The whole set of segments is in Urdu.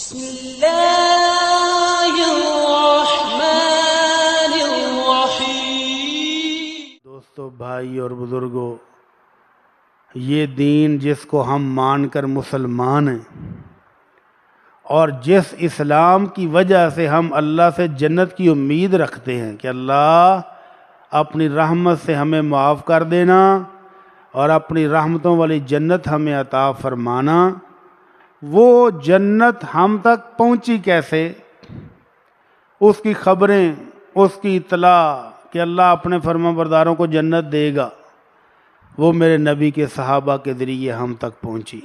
بسم اللہ الرحمن الرحیم۔ دوستو، بھائی اور بزرگوں، یہ دین جس کو ہم مان کر مسلمان ہیں اور جس اسلام کی وجہ سے ہم اللہ سے جنت کی امید رکھتے ہیں کہ اللہ اپنی رحمت سے ہمیں معاف کر دینا اور اپنی رحمتوں والی جنت ہمیں عطا فرمانا، وہ جنت ہم تک پہنچی کیسے؟ اس کی خبریں، اس کی اطلاع کہ اللہ اپنے فرما برداروں کو جنت دے گا، وہ میرے نبی کے صحابہ کے ذریعے ہم تک پہنچی۔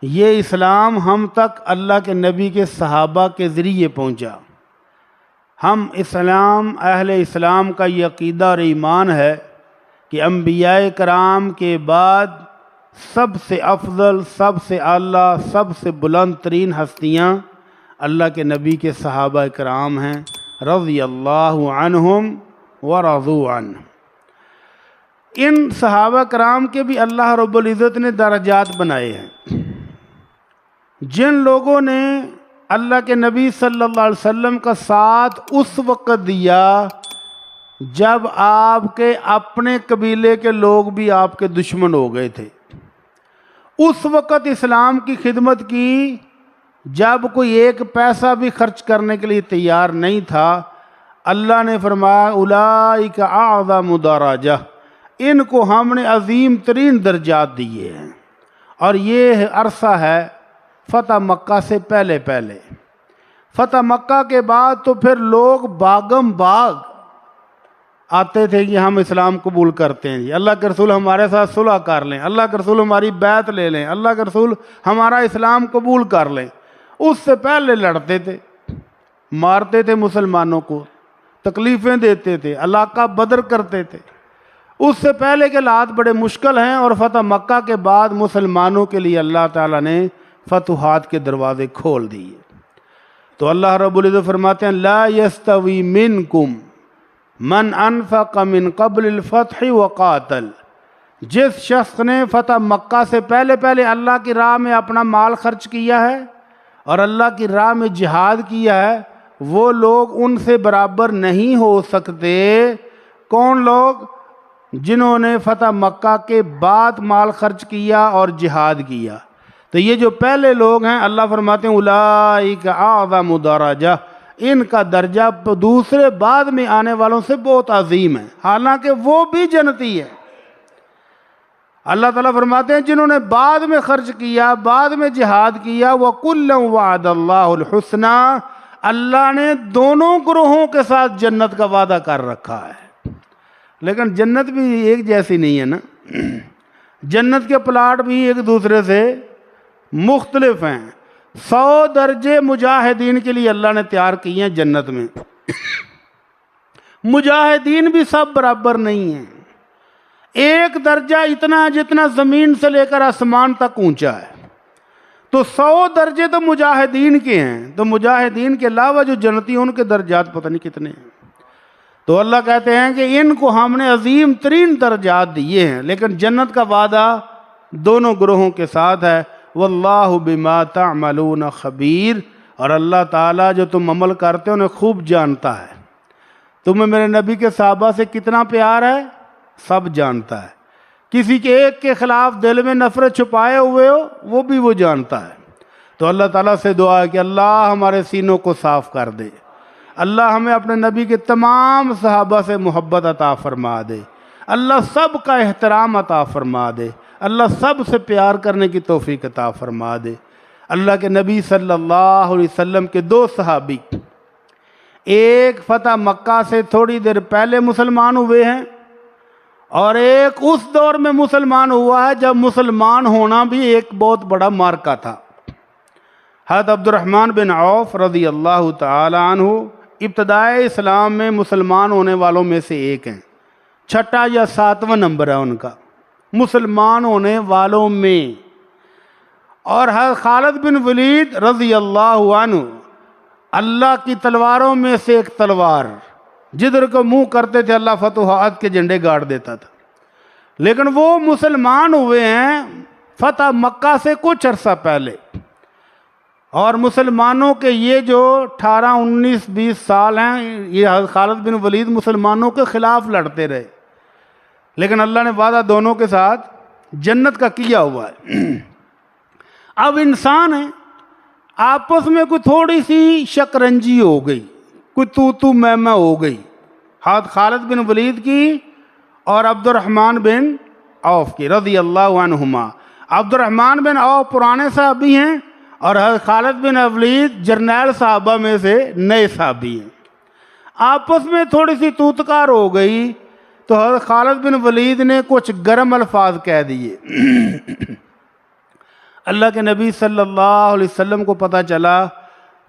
یہ اسلام ہم تک اللہ کے نبی کے صحابہ کے ذریعے پہنچا۔ ہم اہل اسلام کا یہ عقیدہ اور ایمان ہے کہ انبیاء کرام کے بعد سب سے افضل، سب سے اعلیٰ، سب سے بلند ترین ہستیاں اللہ کے نبی کے صحابہ کرام ہیں، رضی اللہ عنہم ورضوا عنہ۔ ان صحابہ کرام کے بھی اللہ رب العزت نے درجات بنائے ہیں۔ جن لوگوں نے اللہ کے نبی صلی اللہ علیہ وسلم کا ساتھ اس وقت دیا جب آپ کے اپنے قبیلے کے لوگ بھی آپ کے دشمن ہو گئے تھے، اس وقت اسلام کی خدمت کی جب کوئی ایک پیسہ بھی خرچ کرنے کے لیے تیار نہیں تھا، اللہ نے فرمایا اولئک اعظم درجہ، ان کو ہم نے عظیم ترین درجات دیے ہیں۔ اور یہ عرصہ ہے فتح مکہ سے پہلے۔ فتح مکہ کے بعد تو پھر لوگ باغم باغ آتے تھے کہ ہم اسلام قبول کرتے ہیں، اللہ کے رسول ہمارے ساتھ صلح کر لیں، اللہ کے رسول ہماری بیعت لے لیں، اللہ کے رسول ہمارا اسلام قبول کر لیں۔ اس سے پہلے لڑتے تھے، مارتے تھے مسلمانوں کو، تکلیفیں دیتے تھے، علاقہ بدر کرتے تھے۔ اس سے پہلے کے حالات بڑے مشکل ہیں، اور فتح مکہ کے بعد مسلمانوں کے لیے اللہ تعالیٰ نے فتوحات کے دروازے کھول دیے۔ تو اللہ رب العزت فرماتے ہیں لا یستوی منکم من انفق من قبل الفتح وقاتل، جس شخص نے فتح مکہ سے پہلے اللہ کی راہ میں اپنا مال خرچ کیا ہے اور اللہ کی راہ میں جہاد کیا ہے، وہ لوگ ان سے برابر نہیں ہو سکتے۔ کون لوگ؟ جنہوں نے فتح مکہ کے بعد مال خرچ کیا اور جہاد کیا۔ تو یہ جو پہلے لوگ ہیں، اللہ فرماتے ہیں اولئک اعظم درجہ، ان کا درجہ دوسرے بعد میں آنے والوں سے بہت عظیم ہے، حالانکہ وہ بھی جنتی ہے۔ اللہ تعالیٰ فرماتے ہیں جنہوں نے بعد میں خرچ کیا، بعد میں جہاد کیا، وَكُلًّا وَعَدَ اللَّهُ الْحُسْنَى، اللہ نے دونوں گروہوں کے ساتھ جنت کا وعدہ کر رکھا ہے۔ لیکن جنت بھی ایک جیسی نہیں ہے نا، جنت کے پلاٹ بھی ایک دوسرے سے مختلف ہیں۔ 100 درجے مجاہدین کے لیے اللہ نے تیار کیے ہیں جنت میں۔ مجاہدین بھی سب برابر نہیں ہیں، ایک درجہ اتنا جتنا زمین سے لے کر آسمان تک اونچا ہے، تو 100 درجے تو مجاہدین کے ہیں، تو مجاہدین کے علاوہ جو جنتی ہیں ان کے درجات پتہ نہیں کتنے ہیں۔ تو اللہ کہتے ہیں کہ ان کو ہم نے عظیم ترین درجات دیے ہیں، لیکن جنت کا وعدہ دونوں گروہوں کے ساتھ ہے۔ واللہ بما تعملون خبیر، اور اللہ تعالیٰ جو تم عمل کرتے ہو انہیں خوب جانتا ہے۔ تمہیں میرے نبی کے صحابہ سے کتنا پیار ہے سب جانتا ہے، کسی کے ایک کے خلاف دل میں نفرت چھپائے ہوئے ہو وہ بھی وہ جانتا ہے۔ تو اللہ تعالیٰ سے دعا ہے کہ اللہ ہمارے سینوں کو صاف کر دے، اللہ ہمیں اپنے نبی کے تمام صحابہ سے محبت عطا فرما دے، اللہ سب کا احترام عطا فرما دے، اللہ سب سے پیار کرنے کی توفیق عطا فرما دے۔ اللہ کے نبی صلی اللہ علیہ وسلم کے 2 صحابی، ایک فتح مکہ سے تھوڑی دیر پہلے مسلمان ہوئے ہیں، اور ایک اس دور میں مسلمان ہوا ہے جب مسلمان ہونا بھی ایک بہت بڑا مارکا تھا۔ حضرت عبد الرحمن بن عوف رضی اللہ تعالی عنہ ابتدائے اسلام میں مسلمان ہونے والوں میں سے ایک ہیں، 6واں یا 7واں نمبر ہے ان کا مسلمان ہونے والوں میں۔ اور حضرت خالد بن ولید رضی اللہ عنہ، اللہ کی تلواروں میں سے ایک تلوار، جدھر کو منہ کرتے تھے اللہ فتوحات کے جھنڈے گاڑ دیتا تھا، لیکن وہ مسلمان ہوئے ہیں فتح مکہ سے کچھ عرصہ پہلے، اور مسلمانوں کے یہ جو 18 19 20 سال ہیں یہ حضرت خالد بن ولید مسلمانوں کے خلاف لڑتے رہے، لیکن اللہ نے وعدہ دونوں کے ساتھ جنت کا کیا ہوا ہے۔ اب انسان ہے، آپس میں کوئی تھوڑی سی شکنجی ہو گئی، کوئی تو میں ہو گئی، حضرت خالد بن ولید کی اور عبد الرحمن بن عوف کی رضی اللہ عنہما۔ عبد الرحمن بن عوف پرانے صحابی ہیں اور حضرت خالد بن ولید جرنیل صحابہ میں سے نئے صحابی ہیں۔ آپس میں تھوڑی سی توتکار ہو گئی تو حضرت خالد بن ولید نے کچھ گرم الفاظ کہہ دیے۔ اللہ کے نبی صلی اللہ علیہ وسلم کو پتہ چلا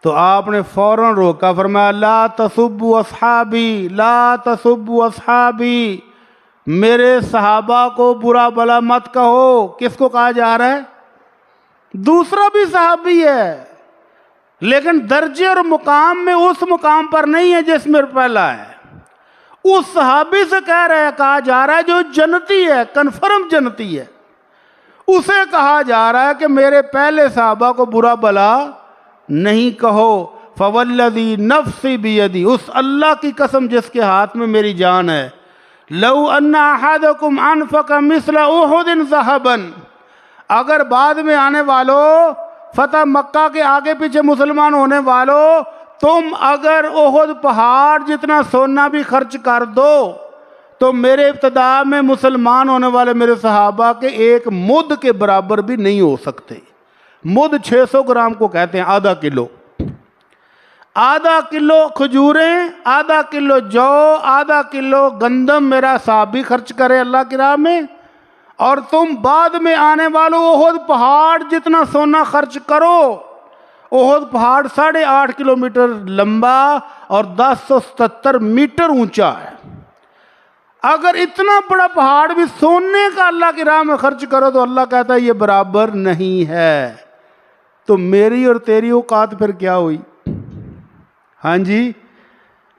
تو آپ نے فوراً روکا، فرمایا لا تسبوا اصحابی، لا تسبوا اصحابی، میرے صحابہ کو برا بلا مت کہو۔ کس کو کہا جا رہا ہے؟ دوسرا بھی صحابی ہے لیکن درجے اور مقام میں اس مقام پر نہیں ہے جس میں پہلا ہے۔ اس صحابی سے کہا جا رہا ہے جو جنتی ہے، کنفرم جنتی ہے، اسے کہا جا رہا ہے کہ میرے پہلے صحابہ کو برا بلا نہیں کہو۔ فوالذی نفسی بیدی، اس اللہ کی قسم جس کے ہاتھ میں میری جان ہے، لو ان احدکم انفق مثل احد ذهبا، اگر بعد میں آنے والوں، فتح مکہ کے آگے پیچھے مسلمان ہونے والوں، تم اگر احد پہاڑ جتنا سونا بھی خرچ کر دو تو میرے ابتدا میں مسلمان ہونے والے میرے صحابہ کے ایک مد کے برابر بھی نہیں ہو سکتے۔ مد 600 گرام کو کہتے ہیں، آدھا کلو۔ آدھا کلو کھجوریں، آدھا کلو جو، آدھا کلو گندم میرا صحابی خرچ کرے اللہ کی راہ میں، اور تم بعد میں آنے والوں احد پہاڑ جتنا سونا خرچ کرو۔ احد پہاڑ 8.5 کلومیٹر لمبا اور 1077 میٹر اونچا ہے۔ اگر اتنا بڑا پہاڑ بھی سونے کا اللہ کی راہ میں خرچ کرو تو اللہ کہتا ہے یہ برابر نہیں ہے۔ تو میری اور تیری اوقات پھر کیا ہوئی؟ ہاں جی،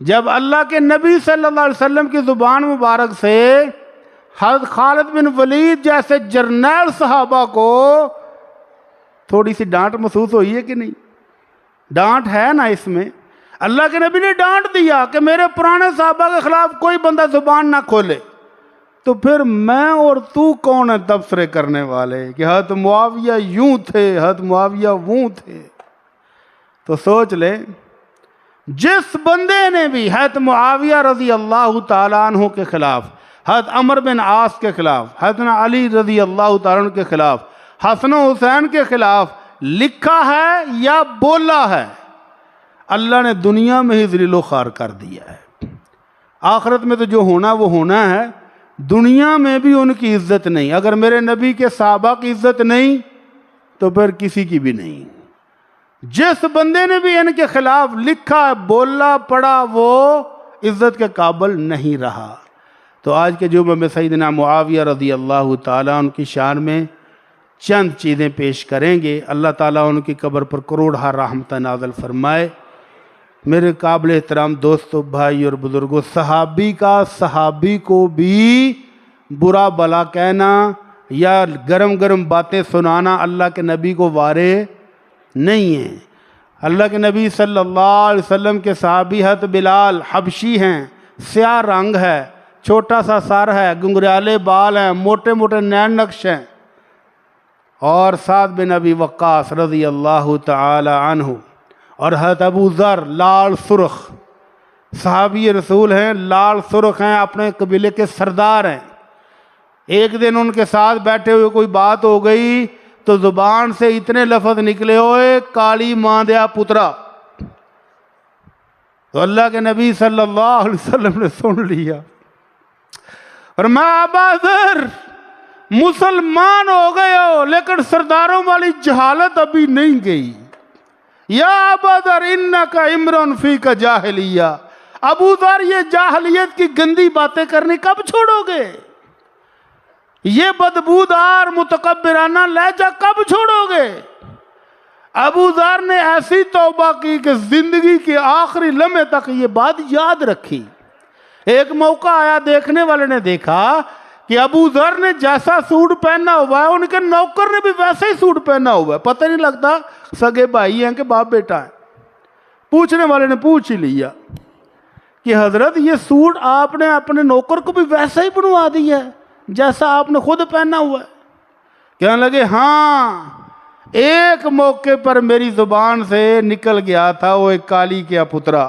جب اللہ کے نبی صلی اللہ علیہ وسلم کی زبان مبارک سے حضرت خالد بن ولید جیسے جرنیل صحابہ کو تھوڑی سی ڈانٹ محسوس ہوئی ہے کہ نہیں؟ ڈانٹ ہے نا اس میں۔ اللہ کے نبی نے ڈانٹ دیا کہ میرے پرانے صحابہ کے خلاف کوئی بندہ زبان نہ کھولے، تو پھر میں اور تو کون ہے تبصرے کرنے والے کہ حضرت معاویہ یوں تھے، حضرت معاویہ ووں تھے؟ تو سوچ لے، جس بندے نے بھی حضرت معاویہ رضی اللہ تعالیٰ عنہ کے خلاف، حضرت عمر بن عاص کے خلاف، حضرت علی رضی اللہ تعالیٰ عنہ کے خلاف، حسن و حسین کے خلاف لکھا ہے یا بولا ہے، اللہ نے دنیا میں ہی ذلیل و خوار کر دیا ہے۔ آخرت میں تو جو ہونا وہ ہونا ہے، دنیا میں بھی ان کی عزت نہیں۔ اگر میرے نبی کے صحابہ کی عزت نہیں تو پھر کسی کی بھی نہیں۔ جس بندے نے بھی ان کے خلاف لکھا، بولا، پڑھا، وہ عزت کے قابل نہیں رہا۔ تو آج کے جمعہ میں سیدنا معاویہ رضی اللہ تعالیٰ ان کی شان میں چند چیزیں پیش کریں گے۔ اللہ تعالیٰ ان کی قبر پر کروڑہ رحمت نازل فرمائے۔ میرے قابل احترام دوستو، بھائی اور بزرگوں، صحابی کا صحابی کو بھی برا بلا کہنا یا گرم گرم باتیں سنانا اللہ کے نبی کو وارے نہیں ہے۔ اللہ کے نبی صلی اللہ علیہ وسلم کے صحابی حضرت بلال حبشی ہیں، سیاہ رنگ ہے، چھوٹا سا سر ہے، گنگریالے بال ہیں، موٹے موٹے نین نقش ہیں، اور سعد بن ابی وقاص رضی اللہ تعالی عنہ، اور حضرت ابو ذر لال سرخ صحابی رسول ہیں، لال سرخ ہیں، اپنے قبیلے کے سردار ہیں۔ ایک دن ان کے ساتھ بیٹھے ہوئے کوئی بات ہو گئی تو زبان سے اتنے لفظ نکلے ہوئے، کالی ماں دیا پترا۔ تو اللہ کے نبی صلی اللہ علیہ وسلم نے سن لیا، اور میں ابا ذر مسلمان ہو گئے ہو لیکن سرداروں والی جہالت ابھی نہیں گئی۔ یا ابا ذر انکا امرن فیک جاہلیہ، ابو ذر یہ جاہلیت کی گندی باتیں کرنی کب چھوڑو گے؟ یہ بدبودار متکبرانہ لہجہ کب چھوڑو گے؟ ابو ذر نے ایسی توبہ کی کہ زندگی کے آخری لمحے تک یہ بات یاد رکھی۔ ایک موقع آیا، دیکھنے والے نے دیکھا کہ ابو ذر نے جیسا سوٹ پہنا ہوا ہے ان کے نوکر نے بھی ویسا ہی سوٹ پہنا ہوا ہے، پتہ نہیں لگتا سگے بھائی ہیں کہ باپ بیٹا ہے۔ پوچھنے والے نے پوچھ ہی لیا کہ حضرت یہ سوٹ آپ نے اپنے نوکر کو بھی ویسا ہی بنوا دیا ہے جیسا آپ نے خود پہنا ہوا ہے؟ کہنے لگے ہاں، ایک موقع پر میری زبان سے نکل گیا تھا وہ ایک کالی کیا پترا،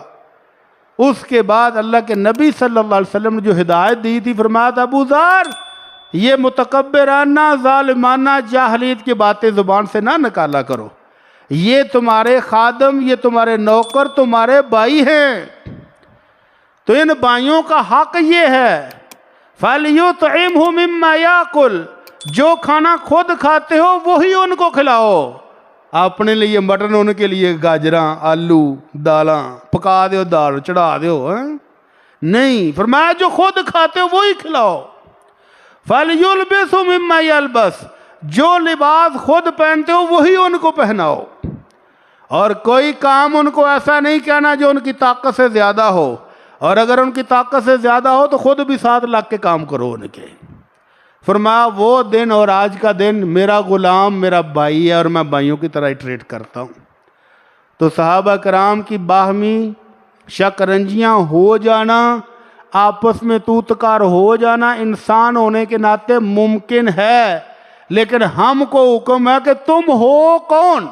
اس کے بعد اللہ کے نبی صلی اللہ علیہ وسلم نے جو ہدایت دی تھی، فرمایا تھا ابو ذر یہ متکبرانہ ظالمانہ جاہلیت کی باتیں زبان سے نہ نکالا کرو، یہ تمہارے خادم، یہ تمہارے نوکر، تمہارے بھائی ہیں، تو ان بھائیوں کا حق یہ ہے فَلْيُطْعِمْهُ مِمَّا يَأْكُلُ، جو کھانا خود کھاتے ہو وہی ان کو کھلاؤ، اپنے لیے مٹن ان کے لیے گاجراں آلو دالاں پکا دیو، دال چڑھا دیو، نہیں، فرمایا جو خود کھاتے ہو وہی کھلاؤ۔ فَلْيُلْبِسُ مِمَّا يَلْبَسُ، جو لباس خود پہنتے ہو وہی ان کو پہناؤ، اور کوئی کام ان کو ایسا نہیں کہنا جو ان کی طاقت سے زیادہ ہو، اور اگر ان کی طاقت سے زیادہ ہو تو خود بھی 7 لاکھ کے کام کرو ان کے۔ فرمایا وہ دن اور آج کا دن میرا غلام میرا بھائی ہے اور میں بھائیوں کی طرح ہی ٹریٹ کرتا ہوں۔ تو صحابہ کرام کی باہمی شکنجیاں ہو جانا، آپس میں تو تکار ہو جانا انسان ہونے کے ناطے ممکن ہے، لیکن ہم کو حکم ہے کہ تم ہو کون؟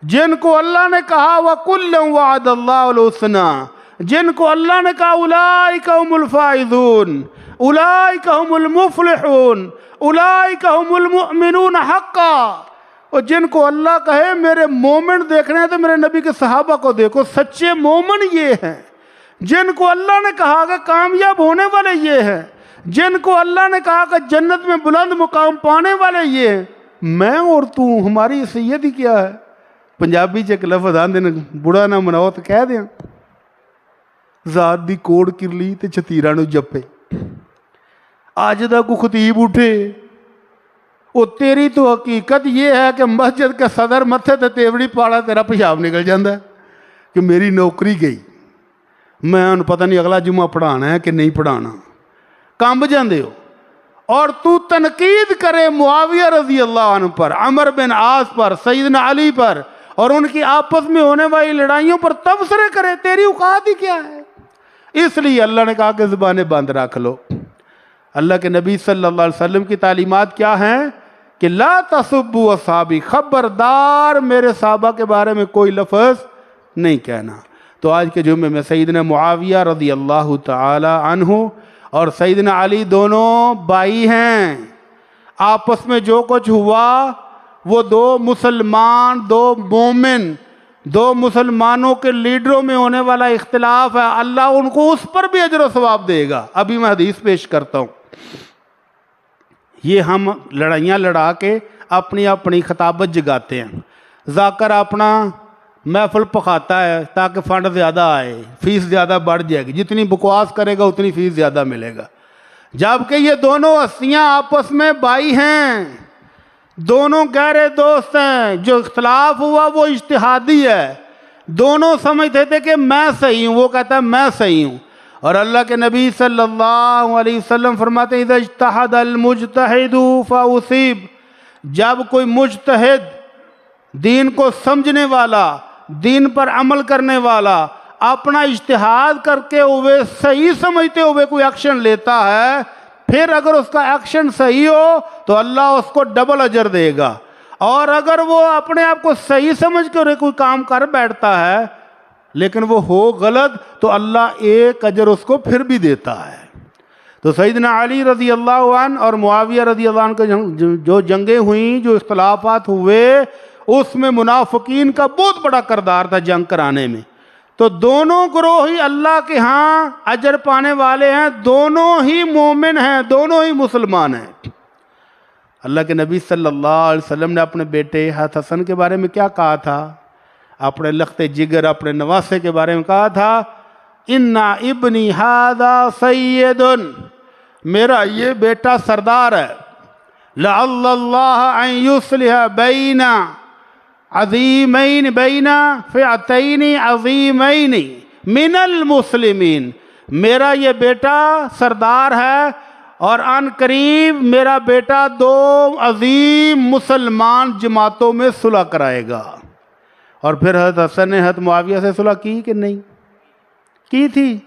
جن کو اللہ نے کہا وَكُلًّا وَعَدَ اللَّهُ الْحُسْنَىٰ، جن کو اللہ نے کہا اولئک هم الفائزون، اولئک هم المفلحون، اولئک هم المؤمنون حقا، اور جن کو اللہ کہے میرے مومن دیکھنے ہیں تو میرے نبی کے صحابہ کو دیکھو، سچے مومن یہ ہیں۔ جن کو اللہ نے کہا کہ کامیاب ہونے والے یہ ہیں، جن کو اللہ نے کہا کہ جنت میں بلند مقام پانے والے یہ ہیں، میں اور تو ہماری حیثیت ہی کیا ہے؟ پنجابی چ ایک لفظ آندے نے بڑا نہ مناؤ تو کہہ دیں ذات دی کوڑ کرلی تے چھتیرا نو جپے، آج دا کو خطیب اٹھے وہ تیری تو حقیقت یہ ہے کہ مسجد کے صدر متھے تے تیوڑی پاڑا تیرا پیشاب نکل جاندہ ہے کہ میری نوکری گئی، میں ان پتہ نہیں اگلا جمعہ پڑھانا ہے کہ نہیں پڑھانا، کامب جاندے ہو، اور تو تنقید کرے معاویہ رضی اللہ عنہ پر، عمر بن عاص پر، سیدنا علی پر، اور ان کی آپس میں ہونے والی لڑائیوں پر تبصرے کرے، تیری اوقات ہی کیا ہے؟ اس لیے اللہ نے کہا کہ زبانیں بند رکھ لو۔ اللہ کے نبی صلی اللہ علیہ وسلم کی تعلیمات کیا ہیں کہ لا تسبوا اصحابی، خبردار میرے صحابہ کے بارے میں کوئی لفظ نہیں کہنا۔ تو آج کے جمعے میں سیدنا معاویہ رضی اللہ تعالی عنہ اور سیدنا علی دونوں بھائی ہیں، آپس میں جو کچھ ہوا وہ دو مسلمان، دو مومن، دو مسلمانوں کے لیڈروں میں ہونے والا اختلاف ہے، اللہ ان کو اس پر بھی اجر و ثواب دے گا۔ ابھی میں حدیث پیش کرتا ہوں۔ یہ ہم لڑائیاں لڑا کے اپنی اپنی خطابت جگاتے ہیں، ذاکر اپنا محفل پکاتا ہے تاکہ فنڈ زیادہ آئے، فیس زیادہ بڑھ جائے گی، جتنی بکواس کرے گا اتنی فیس زیادہ ملے گا، جبکہ یہ دونوں ہستیاں آپس میں بھائی ہیں، دونوں گہرے دوست ہیں، جو اختلاف ہوا وہ اجتہادی ہے، دونوں سمجھتے تھے کہ میں صحیح ہوں، وہ کہتا ہے میں صحیح ہوں، اور اللہ کے نبی صلی اللہ علیہ وسلم فرماتے ہیں اذا اجتہد المجتہد فاصیب، جب کوئی مجتہد دین کو سمجھنے والا، دین پر عمل کرنے والا اپنا اجتہاد کر کے ہوئے صحیح سمجھتے ہوئے کوئی ایکشن لیتا ہے، پھر اگر اس کا ایکشن صحیح ہو تو اللہ اس کو ڈبل اجر دے گا، اور اگر وہ اپنے آپ کو صحیح سمجھ کے کوئی کام کر بیٹھتا ہے لیکن وہ ہو غلط تو اللہ ایک اجر اس کو پھر بھی دیتا ہے۔ تو سیدنا علی رضی اللہ عنہ اور معاویہ رضی اللہ عنہ کے جو جنگیں ہوئیں، جو اختلافات ہوئے، اس میں منافقین کا بہت بڑا کردار تھا جنگ کرانے میں۔ تو دونوں گروہ ہی اللہ کے ہاں اجر پانے والے ہیں، دونوں ہی مومن ہیں، دونوں ہی مسلمان ہیں۔ اللہ کے نبی صلی اللہ علیہ وسلم نے اپنے بیٹے حسن کے بارے میں کیا کہا تھا؟ اپنے لخت جگر، اپنے نواسے کے بارے میں کہا تھا اِنَّ ابنی ھذا سید، میرا یہ بیٹا سردار ہے، لعل اللہ ان یصلح بین عظیمین، بین فئتین عظیمین من المسلمین، میرا یہ بیٹا سردار ہے اور ان قریب میرا بیٹا 2 عظیم مسلمان جماعتوں میں صلح کرائے گا۔ اور پھر حضرت حسن نے حضرت معاویہ سے صلح کی کہ نہیں کی تھی؟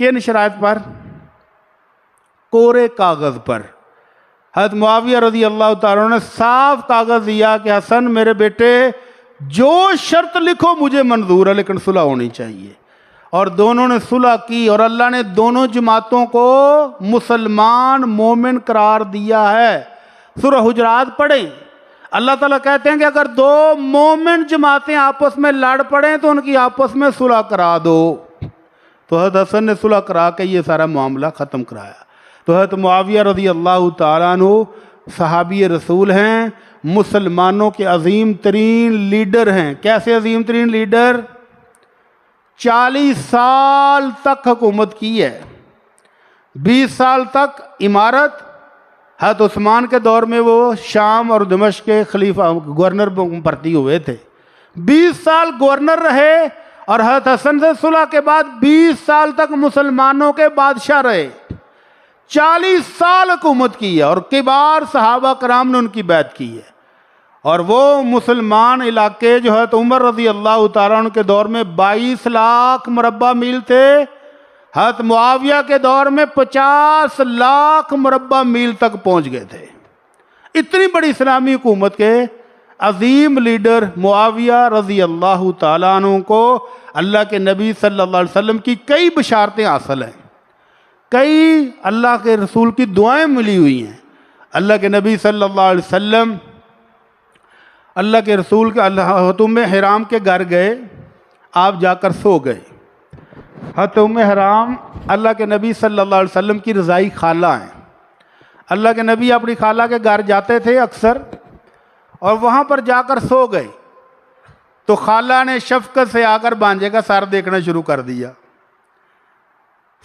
کن شرائط پر؟ کورے کاغذ پر۔ حضرت معاویہ رضی اللہ تعالیٰ نے صاف کاغذ دیا کہ حسن میرے بیٹے جو شرط لکھو مجھے منظور ہے، لیکن صلح ہونی چاہیے۔ اور دونوں نے صلح کی، اور اللہ نے دونوں جماعتوں کو مسلمان مومن قرار دیا ہے۔ سورہ حجرات پڑھیں، اللہ تعالیٰ کہتے ہیں کہ اگر 2 مومن جماعتیں آپس میں لڑ پڑیں تو ان کی آپس میں صلح کرا دو۔ تو حضرت حسن نے صلح کرا کے یہ سارا معاملہ ختم کرایا۔ تو حضرت معاویہ رضی اللہ تعالیٰ عنہ صحابی رسول ہیں، مسلمانوں کے عظیم ترین لیڈر ہیں۔ کیسے عظیم ترین لیڈر؟ 40 سال تک حکومت کی ہے، 20 سال تک عمارت۔ حضرت عثمان کے دور میں وہ شام اور دمشق کے خلیفہ گورنر بھرتی ہوئے تھے، 20 سال گورنر رہے، اور حضرت حسن سے صلح کے بعد 20 سال تک مسلمانوں کے بادشاہ رہے، 40 سال حکومت کی ہے، اور کبار صحابہ کرام نے ان کی بیعت کی ہے۔ اور وہ مسلمان علاقے جو ہے تو عمر رضی اللہ تعالیٰ عنہ کے دور میں 22 لاکھ مربع میل تھے، حضرت معاویہ کے دور میں 50 لاکھ مربع میل تک پہنچ گئے تھے۔ اتنی بڑی اسلامی حکومت کے عظیم لیڈر معاویہ رضی اللہ تعالیٰ عنہ کو اللہ کے نبی صلی اللہ علیہ وسلم کی کئی بشارتیں حاصل ہیں، کئی اللہ کے رسول کی دعائیں ملی ہوئی ہیں۔ اللہ کے نبی صلی اللہ علیہ وسلم اللہ کے رسول کے ام حرام کے گھر گئے، آپ جا کر سو گئے۔ حضرت ام حرام اللہ کے نبی صلی اللہ علیہ وسلم کی رضائی خالہ ہیں۔ اللہ کے نبی اپنی خالہ کے گھر جاتے تھے اکثر، اور وہاں پر جا کر سو گئے تو خالہ نے شفقت سے آ کر بانجے کا سر دیکھنا شروع کر دیا۔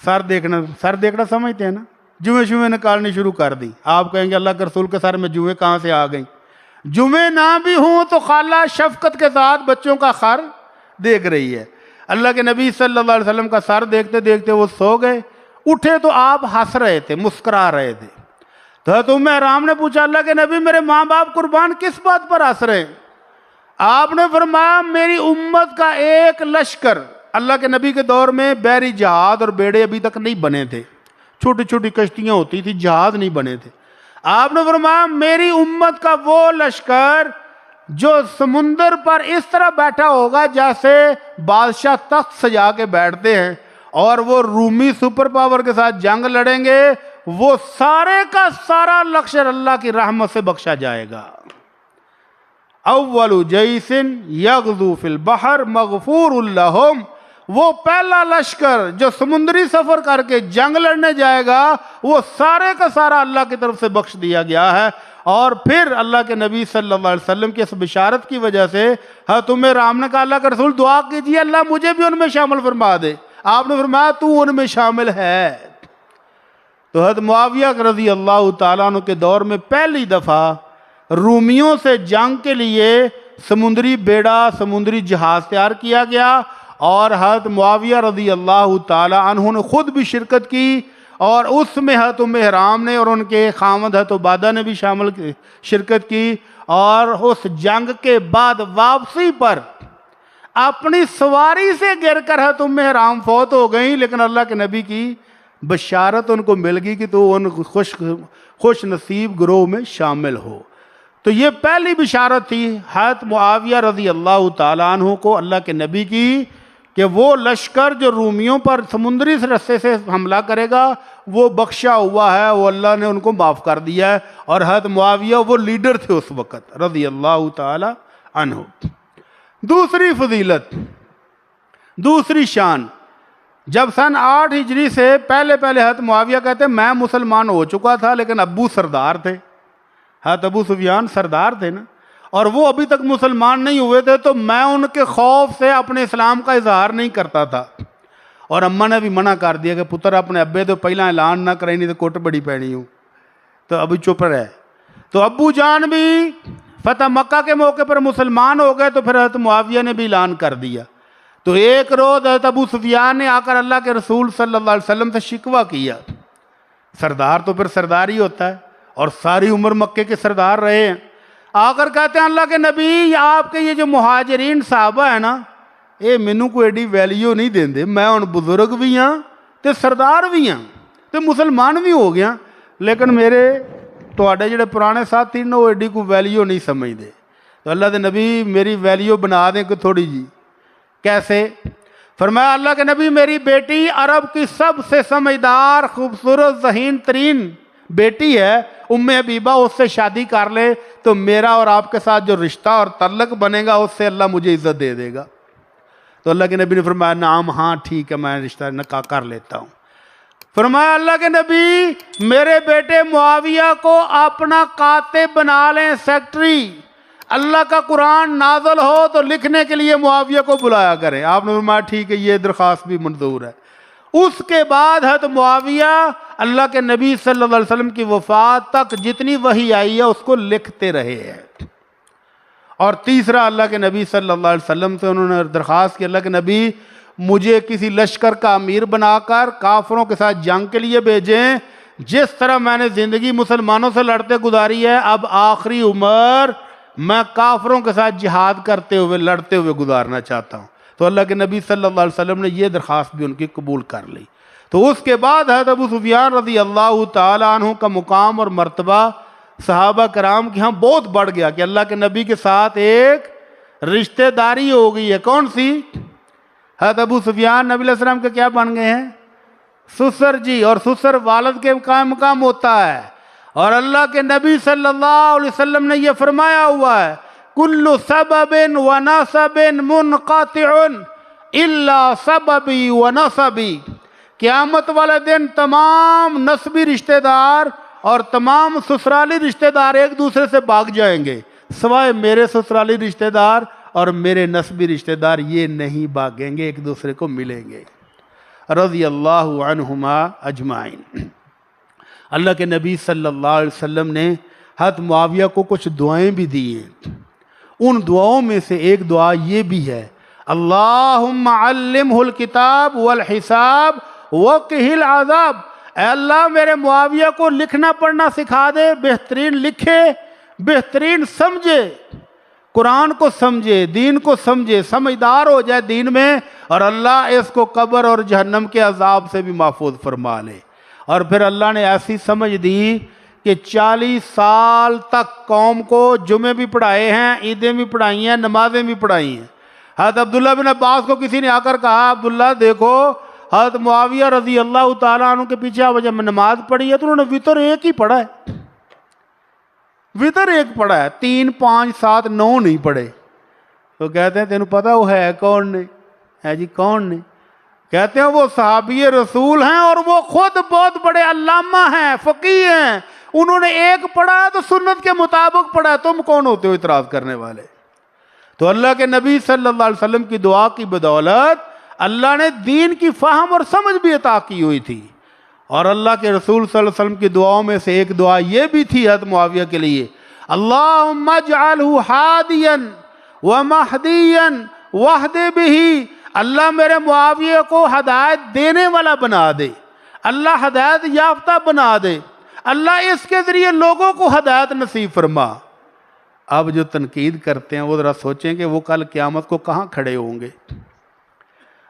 سر دیکھنا سمجھتے ہیں نا، جویں نکالنی شروع کر دی۔ آپ کہیں گے اللہ کے رسول کے سر میں جویں کہاں سے آ گئیں؟ جمعے نہ بھی ہوں تو خالہ شفقت کے ساتھ بچوں کا خر دیکھ رہی ہے۔ اللہ کے نبی صلی اللہ علیہ وسلم کا سر دیکھتے دیکھتے وہ سو گئے، اٹھے تو آپ ہنس رہے تھے، مسکرا رہے تھے۔ تو حضرت ام حرام نے پوچھا اللہ کے نبی میرے ماں باپ قربان کس بات پر ہنس رہے ہیں؟ آپ نے فرمایا میری امت کا ایک لشکر، اللہ کے نبی کے دور میں بحری جہاز اور بیڑے ابھی تک نہیں بنے تھے، چھوٹی چھوٹی کشتیاں ہوتی تھی، جہاز نہیں بنے تھے۔ آپ نے فرمایا میری امت کا وہ لشکر جو سمندر پر اس طرح بیٹھا ہوگا جیسے بادشاہ تخت سجا کے بیٹھتے ہیں، اور وہ رومی سپر پاور کے ساتھ جنگ لڑیں گے، وہ سارے کا سارا لشکر اللہ کی رحمت سے بخشا جائے گا۔ اول جیش یغزو فی البحر مغفور لہم، وہ پہلا لشکر جو سمندری سفر کر کے جنگ لڑنے جائے گا وہ سارے کا سارا اللہ کی طرف سے بخش دیا گیا ہے۔ اور پھر اللہ کے نبی صلی اللہ علیہ وسلم کی اس بشارت کی وجہ سے حضرت ام حرام نے کہا اللہ کا رسول دعا کیجیے اللہ مجھے بھی ان میں شامل فرما دے۔ آپ نے فرمایا تو ان میں شامل ہے۔ تو حضرت معاویہ رضی اللہ تعالیٰ عنہ کے دور میں پہلی دفعہ رومیوں سے جنگ کے لیے سمندری بیڑا، سمندری جہاز تیار کیا گیا، اور حضرت معاویہ رضی اللہ تعالیٰ عنہ نے خود بھی شرکت کی، اور اس میں حضرت ام حرام نے اور ان کے خامد حضرت عبادہ نے بھی شرکت کی۔ اور اس جنگ کے بعد واپسی پر اپنی سواری سے گر کر حضرت ام حرام فوت ہو گئیں، لیکن اللہ کے نبی کی بشارت ان کو مل گئی کہ تو ان خوش نصیب گروہ میں شامل ہو۔ تو یہ پہلی بشارت تھی حضرت معاویہ رضی اللہ تعالیٰ عنہ کو اللہ کے نبی کی کہ وہ لشکر جو رومیوں پر سمندری رستے سے حملہ کرے گا وہ بخشا ہوا ہے، وہ اللہ نے ان کو معاف کر دیا ہے۔ اور حضرت معاویہ وہ لیڈر تھے اس وقت رضی اللہ تعالی عنہ۔ دوسری فضیلت، دوسری شان، جب سن 8 ہجری سے پہلے حضرت معاویہ کہتے ہیں میں مسلمان ہو چکا تھا لیکن ابو سردار تھے، حضرت ابو سفیان سردار تھے نا، اور وہ ابھی تک مسلمان نہیں ہوئے تھے، تو میں ان کے خوف سے اپنے اسلام کا اظہار نہیں کرتا تھا، اور اماں نے بھی منع کر دیا کہ پتر اپنے ابے تو پہلا اعلان نہ کریں نہیں تو کوٹ بڑی پینی ہوں، تو ابھی چپ رہے۔ تو ابو جان بھی فتح مکہ کے موقع پر مسلمان ہو گئے، تو پھر حضرت معاویہ نے بھی اعلان کر دیا۔ تو ایک روز حضرت ابو سفیان نے آ کر اللہ کے رسول صلی اللہ علیہ وسلم سے شکوہ کیا، سردار تو پھر سردار ہی ہوتا ہے، اور ساری عمر مکے کے سردار رہے ہیں۔ آ کر کہتے ہیں اللہ کے نبی آپ کے یہ جو مہاجرین صحابہ ہیں نا، یہ مینوں کوئی ایڈی ویلیو نہیں دیندے، میں ہن بزرگ بھی ہاں تے سردار بھی ہاں تے مسلمان بھی ہو گیا، لیکن میرے تواڈے جڑے پرانے ساتھی نے وہ ایڈی کوئی ویلیو نہیں سمجھدے۔ تو اللہ کے نبی میری ویلیو بنا دیں کہ تھوڑی جی۔ کیسے؟ فرمایا اللہ کے نبی میری بیٹی عرب کی سب سے سمجھدار خوبصورت ذہین ترین بیٹی ہے، ام حبیبہ، اس سے شادی کر لے تو میرا اور آپ کے ساتھ جو رشتہ اور تعلق بنے گا اس سے اللہ مجھے عزت دے دے گا۔ تو اللہ کے نبی نے فرمایا نعم، ہاں ٹھیک ہے، میں رشتہ نکاح کر لیتا ہوں۔ فرمایا اللہ کے نبی میرے بیٹے معاویہ کو اپنا کاتب بنا لیں، سیکٹری، اللہ کا قرآن نازل ہو تو لکھنے کے لیے معاویہ کو بلایا کریں۔ آپ نے فرمایا ٹھیک ہے، یہ درخواست بھی منظور ہے۔ اس کے بعد حضرت معاویہ اللہ کے نبی صلی اللہ علیہ وسلم کی وفات تک جتنی وحی آئی ہے اس کو لکھتے رہے ہیں۔ اور تیسرا اللہ کے نبی صلی اللہ علیہ وسلم سے انہوں نے درخواست کی اللہ کے نبی مجھے کسی لشکر کا امیر بنا کر کافروں کے ساتھ جنگ کے لیے بھیجیں، جس طرح میں نے زندگی مسلمانوں سے لڑتے گزاری ہے اب آخری عمر میں کافروں کے ساتھ جہاد کرتے ہوئے لڑتے ہوئے گزارنا چاہتا ہوں۔ تو اللہ کے نبی صلی اللہ علیہ وسلم نے یہ درخواست بھی ان کی قبول کر لی۔ تو اس کے بعد حضرت ابو سفیان رضی اللہ تعالیٰ عنہ کا مقام اور مرتبہ صحابہ کرام کی ہاں بہت بڑھ گیا کہ اللہ کے نبی کے ساتھ ایک رشتہ داری ہو گئی ہے۔ کون سی؟ حضرت ابو سفیان نبی علیہ السلام کے کیا بن گئے ہیں؟ سسر جی، اور سسر والد کے مقام ہوتا ہے۔ اور اللہ کے نبی صلی اللہ علیہ وسلم نے یہ فرمایا ہوا ہے کل سبب ونسب منقطع الا سببی ونسبی، قیامت والے دن تمام نسبی رشتہ دار اور تمام سسرالی رشتہ دار ایک دوسرے سے بھاگ جائیں گے، سوائے میرے سسرالی رشتہ دار اور میرے نسبی رشتہ دار یہ نہیں بھاگیں گے، ایک دوسرے کو ملیں گے۔ رضی اللہ عنہما اجمعین۔ اللہ کے نبی صلی اللہ علیہ وسلم نے حضرت معاویہ کو کچھ دعائیں بھی دی ہیں۔ ان دعاؤں میں سے ایک دعا یہ بھی ہے اللہم علمہ الکتاب والحساب وقہ العذاب، اے اللہ میرے معاویہ کو لکھنا پڑھنا سکھا دے، بہترین لکھے، بہترین سمجھے، قرآن کو سمجھے، دین کو سمجھے، سمجھدار ہو جائے دین میں، اور اللہ اس کو قبر اور جہنم کے عذاب سے بھی محفوظ فرما لے۔ اور پھر اللہ نے ایسی سمجھ دی کہ 40 سال تک قوم کو جمعے بھی پڑھائے ہیں، عیدیں بھی پڑھائی ہیں، نمازیں بھی پڑھائی ہیں۔ حضرت عبداللہ بن عباس کو کسی نے آ کر کہا عبداللہ دیکھو حضرت معاویہ رضی اللہ تعالیٰ عنہ کے پیچھے جب نماز پڑھی ہے تو انہوں نے وطر ایک ہی پڑھا ہے، وطر ایک پڑھا ہے، 3 5 7 9 نہیں پڑھے۔ تو کہتے ہیں تینوں پتہ وہ ہے کون نے؟ ہے جی کون نے؟ کہتے ہیں وہ صحابی رسول ہیں اور وہ خود بہت بڑے علامہ ہیں، فقیہ ہیں، انہوں نے ایک پڑھا ہے تو سنت کے مطابق پڑھا ہے، تم کون ہوتے ہو اعتراض کرنے والے؟ تو اللہ کے نبی صلی اللہ علیہ وسلم کی دعا کی بدولت اللہ نے دین کی فہم اور سمجھ بھی عطا کی ہوئی تھی۔ اور اللہ کے رسول صلی اللہ علیہ وسلم کی دعاؤں میں سے ایک دعا یہ بھی تھی حضرت معاویہ کے لیے اللہم اجعلہ ہادیا ومہدیا واہد بہ، اللہ میرے معاویہ کو ہدایت دینے والا بنا دے، اللہ ہدایت یافتہ بنا دے، اللہ اس کے ذریعے لوگوں کو ہدایت نصیب فرما۔ اب جو تنقید کرتے ہیں وہ ذرا سوچیں کہ وہ کل قیامت کو کہاں کھڑے ہوں گے۔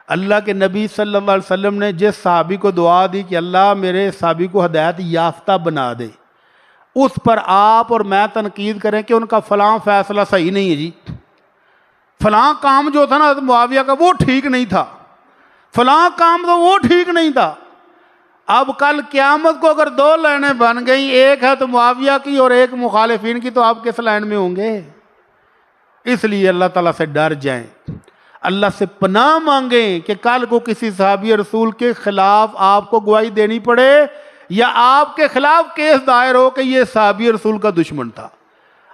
اللہ کے نبی صلی اللہ علیہ وسلم نے جس صحابی کو دعا دی کہ اللہ میرے صحابی کو ہدایت یافتہ بنا دے، اس پر آپ اور میں تنقید کریں کہ ان کا فلاں فیصلہ صحیح نہیں ہے جی، فلاں کام جو تھا نا حضرت معاویہ کا وہ ٹھیک نہیں تھا، فلاں کام تو وہ ٹھیک نہیں تھا۔ اب کل قیامت کو اگر 2 لائنیں بن گئیں، ایک ہے تو معاویہ کی اور ایک مخالفین کی، تو آپ کس لائن میں ہوں گے؟ اس لیے اللہ تعالیٰ سے ڈر جائیں، اللہ سے پناہ مانگیں کہ کل کو کسی صحابی رسول کے خلاف آپ کو گواہی دینی پڑے یا آپ کے خلاف کیس دائر ہو کہ یہ صحابی رسول کا دشمن تھا۔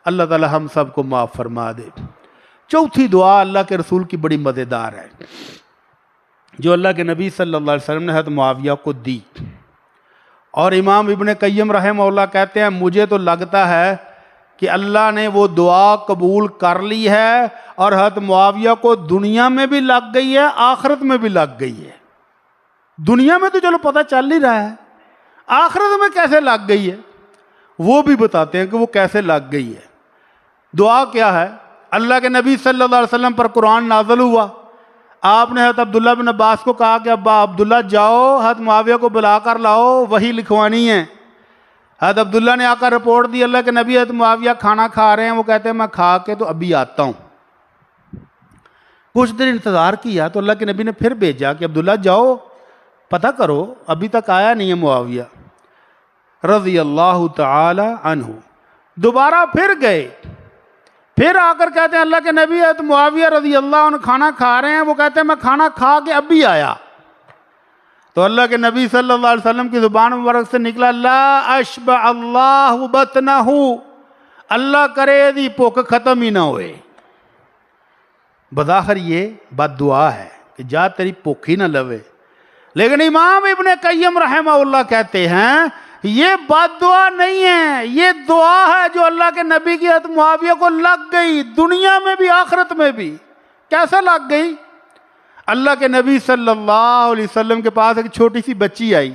اللہ تعالیٰ ہم سب کو معاف فرما دے۔ چوتھی دعا اللہ کے رسول کی بڑی مزیدار ہے جو اللہ کے نبی صلی اللہ علیہ وسلم نے حضرت معاویہ کو دی، اور امام ابن قیم رحمہ اللہ کہتے ہیں مجھے تو لگتا ہے کہ اللہ نے وہ دعا قبول کر لی ہے اور حضرت معاویہ کو دنیا میں بھی لگ گئی ہے، آخرت میں بھی لگ گئی ہے۔ دنیا میں تو چلو پتہ چل ہی رہا ہے، آخرت میں کیسے لگ گئی ہے؟ وہ بھی بتاتے ہیں کہ وہ کیسے لگ گئی ہے۔ دعا کیا ہے؟ اللہ کے نبی صلی اللہ علیہ وسلم پر قرآن نازل ہوا، آپ نے حضرت عبداللہ بن عباس کو کہا کہ ابا عبداللہ جاؤ حضرت معاویہ کو بلا کر لاؤ، وحی لکھوانی ہے۔ حضرت عبداللہ نے آ کر رپورٹ دی، اللہ کے نبی حضرت معاویہ کھانا کھا رہے ہیں، وہ کہتے ہیں میں کھا کے تو ابھی آتا ہوں۔ کچھ دیر انتظار کیا تو اللہ کے نبی نے پھر بھیجا کہ عبداللہ جاؤ پتہ کرو، ابھی تک آیا نہیں ہے معاویہ رضی اللہ تعالی عنہ۔ دوبارہ پھر گئے، پھر آ کر کہتے ہیں اللہ کے نبی حضرت معاویہ رضی اللہ عنہ کھانا کھا رہے ہیں، وہ کہتے ہیں میں کھانا کھا کے ابھی آیا۔ تو اللہ کے نبی صلی اللہ علیہ وسلم کی زبان مبارک سے نکلا لا اشبع اللہ بطنہ، اللہ کرے دی بھوک ختم ہی نہ ہوئے۔ بظاہر یہ بد دعا ہے کہ جا تیری بھوک ہی نہ لوے، لیکن امام ابن قیم رحمہ اللہ کہتے ہیں یہ بد دعا نہیں ہے، یہ دعا ہے جو اللہ کے نبی کی حضرت معاویہ کو لگ گئی، دنیا میں بھی آخرت میں بھی۔ کیسا لگ گئی؟ اللہ کے نبی صلی اللہ علیہ وسلم کے پاس ایک چھوٹی سی بچی آئی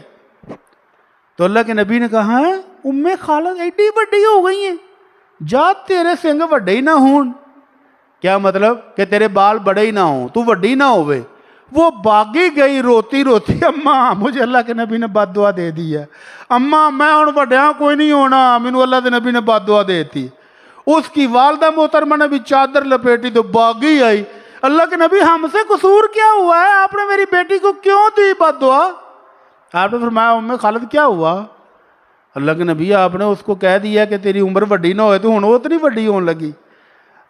تو اللہ کے نبی نے کہا ام خالد ایڈی بڑی ہو گئی ہیں، جا تیرے سنگ وڈے ہی نہ ہون۔ کیا مطلب؟ کہ تیرے بال بڑے ہی نہ ہوں، تو وڈی نہ ہوئے۔ وہ باغی گئی روتی روتی، اماں مجھے اللہ کے نبی نے بد دعا دے دی ہے، اماں میں ہوں وڈیا کوئی نہیں ہونا، مینوں اللہ کے نبی نے بد دعا دے دی۔ اس کی والدہ محترمہ نے بھی چادر لپیٹی تو باغی آئی، اللہ کے نبی ہم سے قصور کیا ہوا ہے، آپ نے میری بیٹی کو کیوں دی بد دعا؟ آپ نے فرمایا ام خالد کیا ہوا؟ اللہ کے نبی آپ نے اس کو کہہ دیا کہ تیری عمر وڈی نہ ہوئے تو ہن وہ اتنی وڈی ہون لگی۔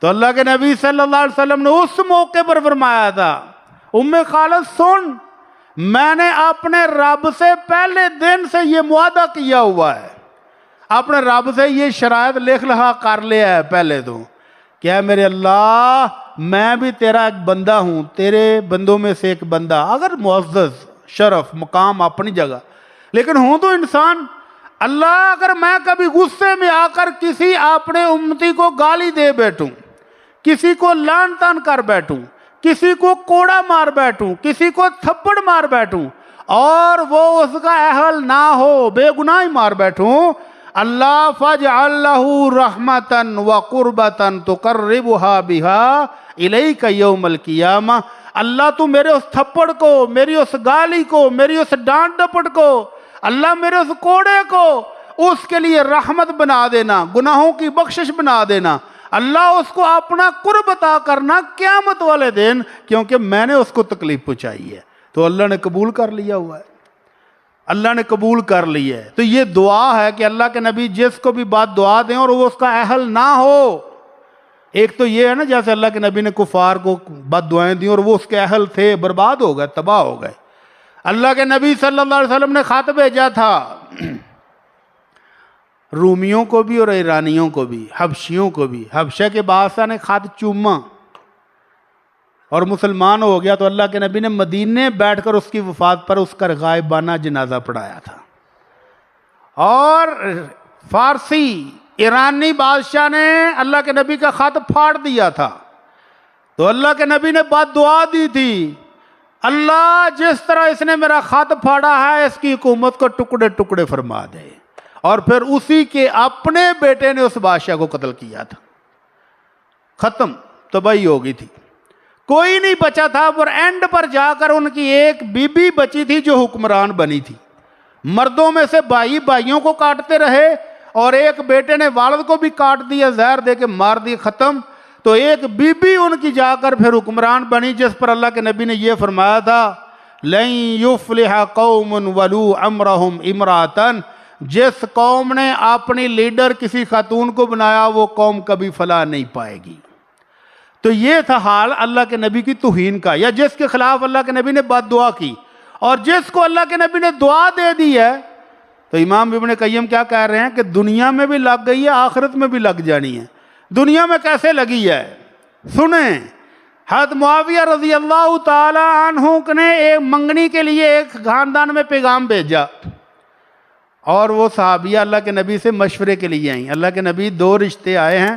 تو اللہ کے نبی صلی اللہ علیہ وسلم نے اس موقع پر فرمایا تھا ام خالد سن، میں نے اپنے رب سے پہلے دن سے یہ معاہدہ کیا ہوا ہے، اپنے رب سے یہ شرائط لکھ لکھا کر لیا ہے پہلے تو، کیا میرے اللہ میں بھی تیرا ایک بندہ ہوں، تیرے بندوں میں سے ایک بندہ، اگر معزز شرف مقام اپنی جگہ، لیکن ہوں تو انسان۔ اللہ اگر میں کبھی غصے میں آ کر کسی اپنے امتی کو گالی دے بیٹھوں، کسی کو لعن طعن کر بیٹھوں، کسی کو کوڑا مار بیٹھوں، کسی کو تھپڑ مار بیٹھوں اور وہ اس کا اہل نہ ہو، بے گناہ مار بیٹھوں، اللہ فاجعل لہ رحمتاً وقربتاً تقربها بها الیک یوم القیامہ، اللہ تو میرے اس تھپڑ کو، میری اس گالی کو، میری اس ڈانٹ ڈپٹ کو، اللہ میرے اس کوڑے کو اس کے لیے رحمت بنا دینا، گناہوں کی بخشش بنا دینا، اللہ اس کو اپنا قرب عطا کرنا قیامت والے دن، کیونکہ میں نے اس کو تکلیف پہنچائی ہے۔ تو اللہ نے قبول کر لیا ہوا ہے، اللہ نے قبول کر لی ہے۔ تو یہ دعا ہے کہ اللہ کے نبی جس کو بھی بات دعا دیں اور وہ اس کا اہل نہ ہو۔ ایک تو یہ ہے نا جیسے اللہ کے نبی نے کفار کو بد دعائیں دیں اور وہ اس کے اہل تھے، برباد ہو گئے، تباہ ہو گئے۔ اللہ کے نبی صلی اللہ علیہ وسلم نے خط بھیجا تھا رومیوں کو بھی اور ایرانیوں کو بھی، حبشیوں کو بھی۔ حبشہ کے بادشاہ نے خط چوما اور مسلمان ہو گیا تو اللہ کے نبی نے مدینے بیٹھ کر اس کی وفات پر اس کا غائبانہ جنازہ پڑھایا تھا۔ اور فارسی ایرانی بادشاہ نے اللہ کے نبی کا خط پھاڑ دیا تھا تو اللہ کے نبی نے بد دعا دی تھی، اللہ جس طرح اس نے میرا خط پھاڑا ہے اس کی حکومت کو ٹکڑے ٹکڑے فرما دے۔ اور پھر اسی کے اپنے بیٹے نے اس بادشاہ کو قتل کیا تھا، ختم، تباہی ہو گئی تھی، کوئی نہیں بچا تھا۔ اور اینڈ پر جا کر ان کی ایک بی بی بچی تھی جو حکمران بنی تھی۔ مردوں میں سے بھائی بھائیوں کو کاٹتے رہے اور ایک بیٹے نے والد کو بھی کاٹ دیا، زہر دے کے مار دی، ختم۔ تو ایک بی بی ان کی جا کر پھر حکمران بنی، جس پر اللہ کے نبی نے یہ فرمایا تھا لن یفلح قوم ولو امرہم امراتن، جس قوم نے اپنی لیڈر کسی خاتون کو بنایا وہ قوم کبھی فلاح نہیں پائے گی۔ تو یہ تھا حال اللہ کے نبی کی توہین کا، یا جس کے خلاف اللہ کے نبی نے بد دعا کی، اور جس کو اللہ کے نبی نے دعا دے دی ہے۔ تو امام ابن قیم کیا کہہ رہے ہیں کہ دنیا میں بھی لگ گئی ہے، آخرت میں بھی لگ جانی ہے۔ دنیا میں کیسے لگی ہے سنیں، حضرت معاویہ رضی اللہ تعالی عنہ نے ایک منگنی کے لیے ایک خاندان میں پیغام بھیجا اور وہ صحابیہ اللہ کے نبی سے مشورے کے لیے آئیں، اللہ کے نبی دو رشتے آئے ہیں،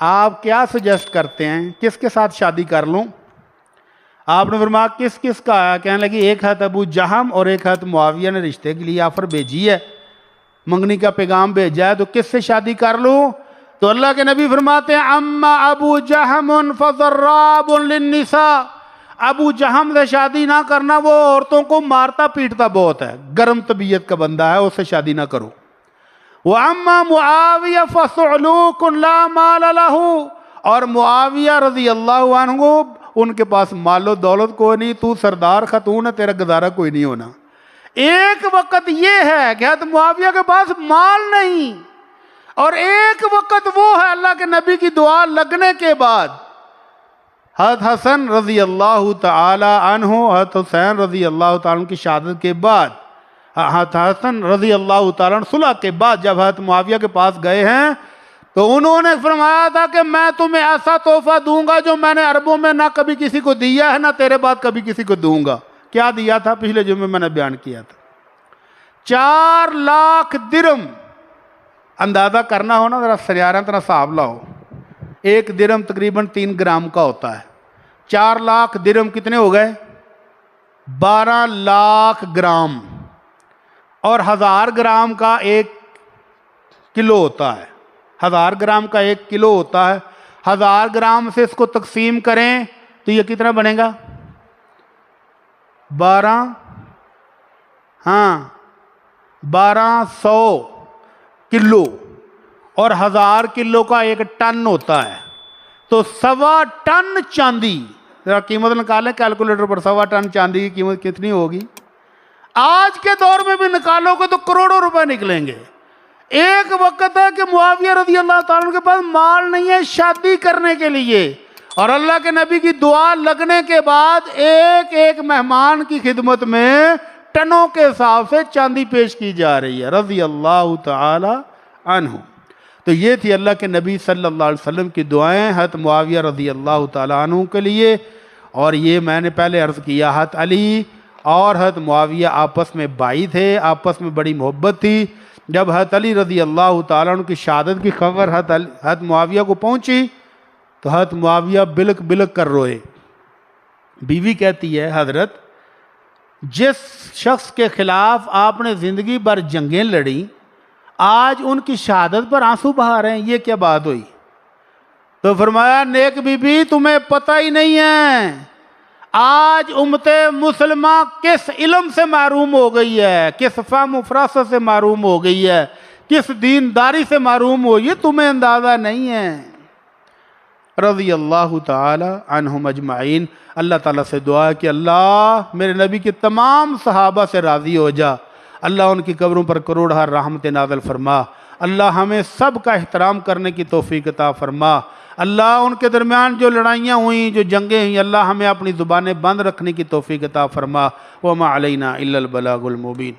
آپ کیا سجیسٹ کرتے ہیں، کس کے ساتھ شادی کر لوں؟ آپ نے فرمایا کس کس کا آیا؟ کہنے لگی ایک حضرت ابو جہم اور ایک حضرت معاویہ نے رشتے کے لیے آفر بھیجی ہے۔ منگنی کا پیغام بھیجا ہے تو کس سے شادی کر لوں؟ تو اللہ کے نبی فرماتے ہیں اما ابو جہم فضراب للنساء، ابو جہم سے شادی نہ کرنا، وہ عورتوں کو مارتا پیٹتا بہت ہے، گرم طبیعت کا بندہ ہے، اس سے شادی نہ کرو۔ وَأَمَّا مُعَاوِيَةَ فَصُعْلُوكٌ لَا مَالَ لَهُ، اور معاویہ رضی اللہ عنہ ان کے پاس مال و دولت کوئی نہیں، تو سردار خاتون ہے، تیرا گزارا کوئی نہیں ہونا۔ ایک وقت یہ ہے کہ حضرت معاویہ کے پاس مال نہیں، اور ایک وقت وہ ہے اللہ کے نبی کی دعا لگنے کے بعد حضرت حسن رضی اللہ تعالی عنہ، حضرت حسین رضی اللہ تعالی عنہ کی شہادت کے بعد، حضرت حسن رضی اللہ تعالی عنہ صلح کے بعد جب حضرت معاویہ کے پاس گئے ہیں تو انہوں نے فرمایا تھا کہ میں تمہیں ایسا تحفہ دوں گا جو میں نے عربوں میں نہ کبھی کسی کو دیا ہے، نہ تیرے بعد کبھی کسی کو دوں گا۔ کیا دیا تھا؟ پچھلے جمعے میں نے بیان کیا تھا، 4 لاکھ درم۔ اندازہ کرنا ہو نا ذرا سیارہ طرح حساب لاؤ، ایک درم تقریباً 3 گرام کا ہوتا ہے، 4 لاکھ درم کتنے ہو گئے؟ 12 لاکھ گرام، اور 1000 گرام کا 1 کلو ہوتا ہے، 1000 گرام کا 1 کلو ہوتا ہے، 1000 گرام سے اس کو تقسیم کریں تو یہ کتنا بنے گا؟ 1200 کلو، اور 1000 کلو کا 1 ٹن ہوتا ہے، تو 1.25 ٹن چاندی، ذرا قیمت نکالیں کیلکولیٹر پر، 1.25 ٹن چاندی کی قیمت کتنی ہوگی؟ آج کے دور میں بھی نکالو گے تو کروڑوں روپے نکلیں گے۔ ایک وقت ہے کہ معاویہ رضی اللہ تعالیٰ عنہ کے پاس مال نہیں ہے شادی کرنے کے لیے، اور اللہ کے نبی کی دعا لگنے کے بعد ایک ایک مہمان کی خدمت میں ٹنوں کے حساب سے چاندی پیش کی جا رہی ہے رضی اللہ تعالی عنہ۔ تو یہ تھی اللہ کے نبی صلی اللہ علیہ وسلم کی دعائیں حضرت معاویہ رضی اللہ تعالی عنہ کے لیے، اور یہ میں نے پہلے عرض کیا حضرت علی اور حضرت معاویہ آپس میں بھائی تھے، آپس میں بڑی محبت تھی۔ جب حضرت علی رضی اللہ تعالیٰ عنہ کی شہادت کی خبر حضرت معاویہ کو پہنچی تو حضرت معاویہ بلک بلک کر روئے۔ بیوی کہتی ہے حضرت جس شخص کے خلاف آپ نے زندگی بھر جنگیں لڑیں، آج ان کی شہادت پر آنسو بہا رہے ہیں، یہ کیا بات ہوئی؟ تو فرمایا نیک بی بی تمہیں پتہ ہی نہیں ہے آج امت مسلمہ کس علم سے محروم ہو گئی ہے، کس فہم و فراست سے محروم ہو گئی ہے، کس دینداری سے محروم ہو، یہ تمہیں اندازہ نہیں ہے۔ رضی اللہ تعالی عنہم اجمعین۔ اللہ تعالیٰ سے دعا ہے کہ اللہ میرے نبی کے تمام صحابہ سے راضی ہو جا، اللہ ان کی قبروں پر کروڑہ رحمت نازل فرما، اللہ ہمیں سب کا احترام کرنے کی توفیق عطا فرما، اللہ ان کے درمیان جو لڑائیاں ہوئیں، جو جنگیں ہوئیں، اللہ ہمیں اپنی زبانیں بند رکھنے کی توفیق عطا فرما۔ وما علینا الا البلاغ المبین۔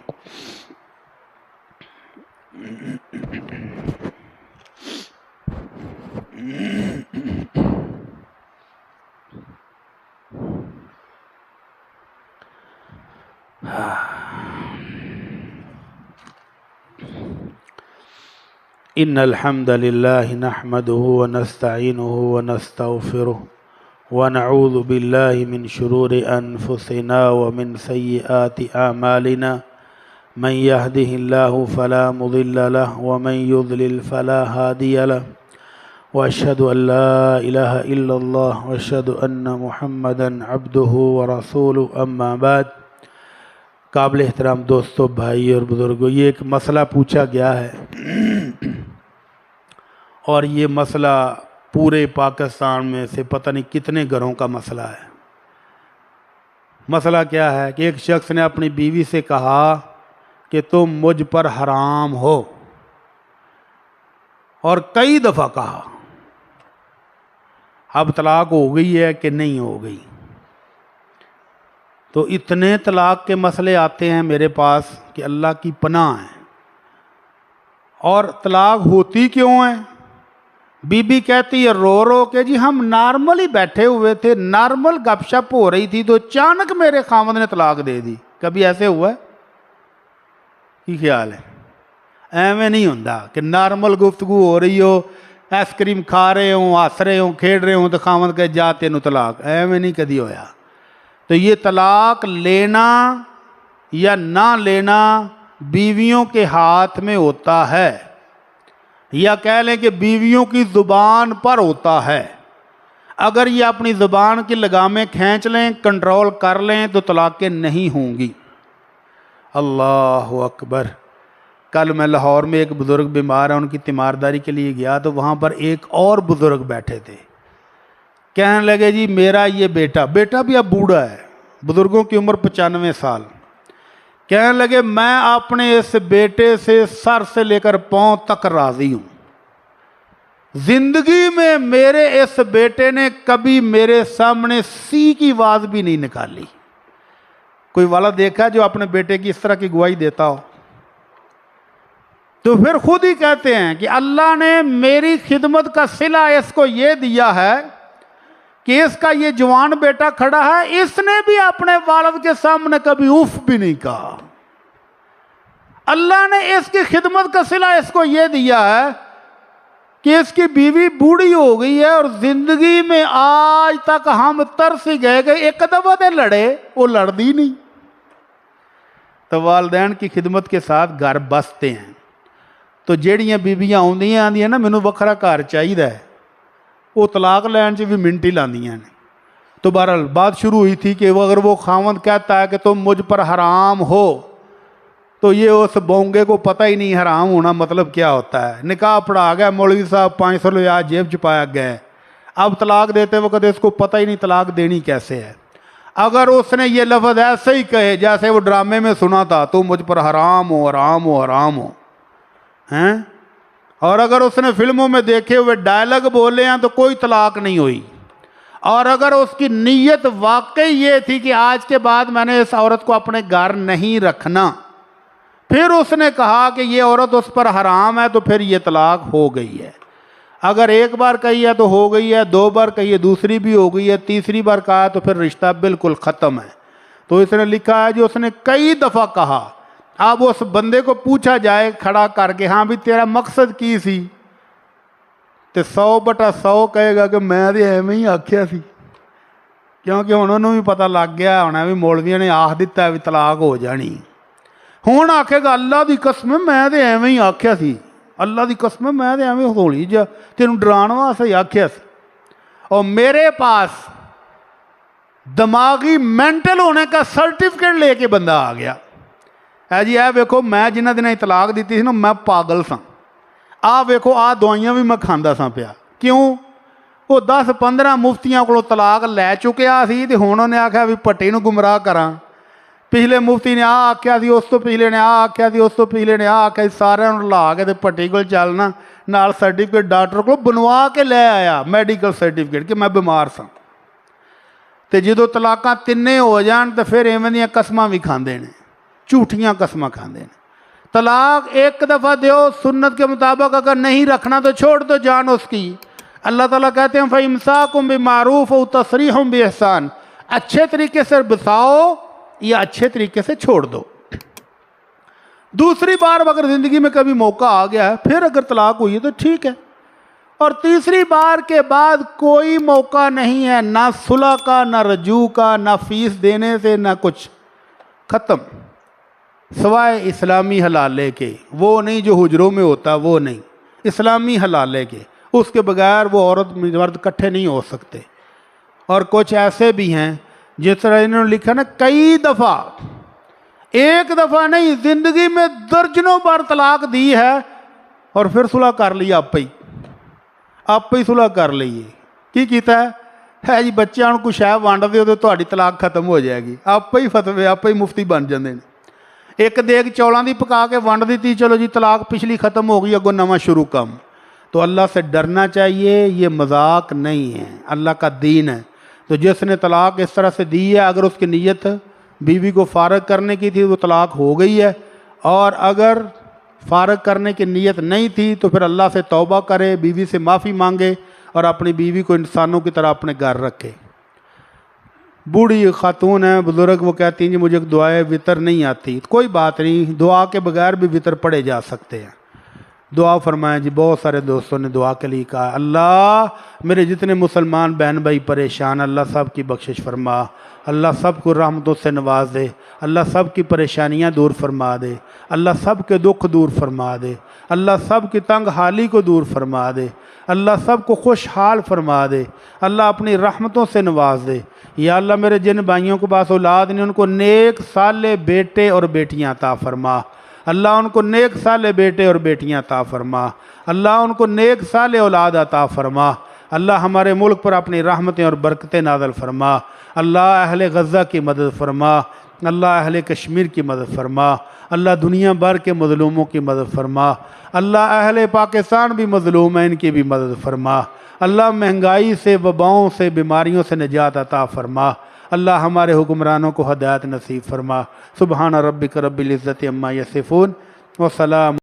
ان الحمد للہ نحمده ونستعینه ونستغفره ونعوذ باللہ من شرور انفسنا ومن سیئات اعمالنا من يهده الله فلا مضل له ومن يضلل فلا هادي له واشهد ان لا اله الا الله واشهد ان محمدا عبده ورسوله اما بعد۔ قابل احترام دوستو، بھائی اور بزرگوں، یہ ایک مسئلہ پوچھا گیا ہے اور یہ مسئلہ پورے پاکستان میں سے پتہ نہیں کتنے گھروں کا مسئلہ ہے۔ مسئلہ کیا ہے کہ ایک شخص نے اپنی بیوی سے کہا کہ تم مجھ پر حرام ہو، اور کئی دفعہ کہا۔ اب طلاق ہو گئی ہے کہ نہیں ہو گئی؟ تو اتنے طلاق کے مسئلے آتے ہیں میرے پاس کہ اللہ کی پناہ ہے۔ اور طلاق ہوتی کیوں ہے؟ بی بی کہتی ہے رو رو کہ جی ہم نارمل ہی بیٹھے ہوئے تھے، نارمل گپ شپ ہو رہی تھی تو اچانک میرے خاوند نے طلاق دے دی۔ کبھی ایسے ہوا ہے؟ کی خیال ہے؟ ایویں نہیں ہوندا کہ نارمل گفتگو ہو رہی ہو، آئس کریم کھا رہے ہوں، ہس رہے ہوں، کھیڑ رہے ہوں تو خاوند کہے جا تینوں طلاق، ایویں نہیں کدی ہویا۔ تو یہ طلاق لینا یا نہ لینا بیویوں کے ہاتھ میں ہوتا ہے، یا کہہ لیں کہ بیویوں کی زبان پر ہوتا ہے۔ اگر یہ اپنی زبان کی لگامیں کھینچ لیں، کنٹرول کر لیں تو طلاقیں نہیں ہوں گی۔ اللہ اکبر۔ کل میں لاہور میں ایک بزرگ بیمار ہیں، ان کی تیمارداری کے لیے گیا تو وہاں پر ایک اور بزرگ بیٹھے تھے، کہنے لگے جی میرا یہ بیٹا بھی اب بوڑھا ہے، بزرگوں کی عمر 95 سال، کہنے لگے میں اپنے اس بیٹے سے سر سے لے کر پاؤں تک راضی ہوں، زندگی میں میرے اس بیٹے نے کبھی میرے سامنے سی کی آواز بھی نہیں نکالی۔ کوئی والا دیکھا جو اپنے بیٹے کی اس طرح کی گواہی دیتا ہو؟ تو پھر خود ہی کہتے ہیں کہ اللہ نے میری خدمت کا صلہ اس کو یہ دیا ہے کہ اس کا یہ جوان بیٹا کھڑا ہے، اس نے بھی اپنے والد کے سامنے کبھی اف بھی نہیں کہا۔ اللہ نے اس کی خدمت کا صلہ اس کو یہ دیا ہے کہ اس کی بیوی بوڑھی ہو گئی ہے اور زندگی میں آج تک ہم ترس ہی گئے کہ ایک دفعہ تے لڑے، وہ لڑدی نہیں۔ تو والدین کی خدمت کے ساتھ گھر بستے ہیں۔ تو جیڑیاں بیبیاں آندیاں نا مینوں وکھرا گھر چاہیے، وہ طلاق لین سے بھی منٹ ہی لاندیاں نے۔ تو بہرحال بات شروع ہوئی تھی کہ اگر وہ خاوند کہتا ہے کہ تم مجھ پر حرام ہو، تو یہ اس بونگے کو پتہ ہی نہیں حرام ہونا مطلب کیا ہوتا ہے۔ نکاح پڑھا گیا مولوی صاحب، 500 روپیہ جیب چھپایا گئے، اب طلاق دیتے وقت اس کو پتہ ہی نہیں طلاق دینی کیسے ہے۔ اگر اس نے یہ لفظ ایسے ہی کہے جیسے وہ ڈرامے میں سنا تھا، تو مجھ پر حرام ہو حرام ہو حرام ہو ہیں، اور اگر اس نے فلموں میں دیکھے ہوئے ڈائلاگ بولے ہیں تو کوئی طلاق نہیں ہوئی۔ اور اگر اس کی نیت واقعی یہ تھی کہ آج کے بعد میں نے اس عورت کو اپنے گھر نہیں رکھنا، پھر اس نے کہا کہ یہ عورت اس پر حرام ہے، تو پھر یہ طلاق ہو گئی ہے۔ اگر ایک بار کہی ہے تو ہو گئی ہے، 2 بار کہی ہے دوسری بھی ہو گئی ہے، تیسری بار کہا تو پھر رشتہ بالکل ختم ہے۔ تو اس نے لکھا ہے جو اس نے کئی دفعہ کہا، اب اس بندے کو پوچھا جائے کھڑا کر کے، ہاں بھی تیرا مقصد کی سی، تو 100/100 کہے گا کہ میں تو ایویں ہی آکھیا سی، کیونکہ انہوں نے بھی پتہ لگ گیا ہونا بھی مولویوں نے آکھ دیتا ہے بھی طلاق ہو جانی۔ ہوں آکھے گا اللہ دی قسم میں تو ایویں ہی آکھیا سی، اللہ دی قسم میں تو ایویں ہولی جا تینوں ڈران واسطے ہی آکھیا سی۔ اور میرے پاس دماغی مینٹل ہونے کا سرٹیفکیٹ لے کے بندہ آ گیا، ہے جی اے ویکھو میں جنہ دنوں طلاق دیتی سی نا میں پاگل سا، آ ویکھو آ دوائیاں بھی میں کھاندا سا پیا۔ کیوں؟ وہ 10-15 مفتیاں کو طلاق لے چکیا سی تے ہن انہوں نے آکھیا بھی پٹی نو گمراہ کراں، پچھلے مفتی نے آکھیا سی، اس تو پچھلے نے آکھیا سی، اس تو پچھلے نے آکھیا سی، سارے لا کے تے پٹی کول چلنا، نال سرٹیفکیٹ ڈاکٹر کو بنوا کے لے آیا، میڈیکل سرٹیفکیٹ کہ میں بیمار سا۔ تے جدو طلاقاں تینے ہو جان تے پھر ایویں دیاں قسماں بھی کھاندے نے، جھوٹیاں قسماں کھاندے نے۔ طلاق ایک دفعہ دیو سنت کے مطابق، اگر نہیں رکھنا تو چھوڑ دو جان اس کی۔ اللہ تعالیٰ کہتے ہیں فَإِمْسَاكُمْ بِمَعْرُوفٍ أَوْ تَسْرِيحٌ بِإِحْسَانٍ، اچھے طریقے سے بساؤ یا اچھے طریقے سے چھوڑ دو۔ دوسری بار اگر زندگی میں کبھی موقع آ گیا ہے پھر اگر طلاق ہوئی ہے تو ٹھیک ہے، اور تیسری بار کے بعد کوئی موقع نہیں ہے، نہ صلح کا، نہ رجوع کا، نہ فیس دینے سے، نہ کچھ، ختم، سوائے اسلامی حلالے کے، وہ نہیں جو حجروں میں ہوتا، وہ نہیں، اسلامی حلالے کے، اس کے بغیر وہ عورت مرد اکٹھے نہیں ہو سکتے۔ اور کچھ ایسے بھی ہیں جس طرح انہوں نے لکھا نا کئی دفعہ، ایک دفعہ نہیں زندگی میں درجنوں بار طلاق دی ہے اور پھر صلح کر لی آپ ہی صلح کر لیے۔ کی کیتا ہے جی بچیاں کو شے ونڈ دیو تے تہاڈی طلاق ختم ہو جائے گی، آپ ہی فتوی آپ ہی مفتی بن جاندے نے۔ ایک دیگ چولاں دی پکا کے ونڈ دیتی، چلو جی طلاق پچھلی ختم ہو گئی، اگوں نواں شروع کم۔ تو اللہ سے ڈرنا چاہیے، یہ مذاق نہیں ہے، اللہ کا دین ہے۔ تو جس نے طلاق اس طرح سے دی ہے، اگر اس کی نیت بیوی کو فارغ کرنے کی تھی وہ طلاق ہو گئی ہے، اور اگر فارغ کرنے کی نیت نہیں تھی تو پھر اللہ سے توبہ کرے، بیوی سے معافی مانگے اور اپنی بیوی کو انسانوں کی طرح اپنے گھر رکھے۔ بوڑھی خاتون ہیں بزرگ، وہ کہتی ہیں جی مجھے دعائے وطر نہیں آتی، کوئی بات نہیں، دعا کے بغیر بھی وطر پڑھے جا سکتے ہیں۔ دعا فرمائیں جی، بہت سارے دوستوں نے دعا کے لیے کہا اللہ میرے جتنے مسلمان بہن بھائی پریشان، اللہ سب کی بخشش فرما، اللہ سب کو رحمتوں سے نواز دے، اللہ سب کی پریشانیاں دور فرما دے، اللہ سب کے دکھ دور فرما دے، اللہ سب کی تنگ حالی کو دور فرما دے، اللہ سب کو خوشحال فرما دے، اللہ اپنی رحمتوں سے نواز دے۔ یا اللہ میرے جن بھائیوں کے پاس اولاد نہیں ان کو نیک صالح بیٹے اور بیٹیاں عطا فرما، اللہ ان کو نیک صالح بیٹے اور بیٹیاں عطا فرما، اللہ ان کو نیک صالح اولاد عطا فرما، اللہ ہمارے ملک پر اپنی رحمتیں اور برکتیں نازل فرما، اللہ اہل غزہ کی مدد فرما، اللہ اہل کشمیر کی مدد فرما، اللہ دنیا بھر کے مظلوموں کی مدد فرما، اللہ اہل پاکستان بھی مظلوم ہیں ان کی بھی مدد فرما، اللہ مہنگائی سے، وباؤں سے، بیماریوں سے نجات عطا فرما، اللہ ہمارے حکمرانوں کو ہدایت نصیب فرما۔ سبحان ربک رب العزت عما یصفون وسلام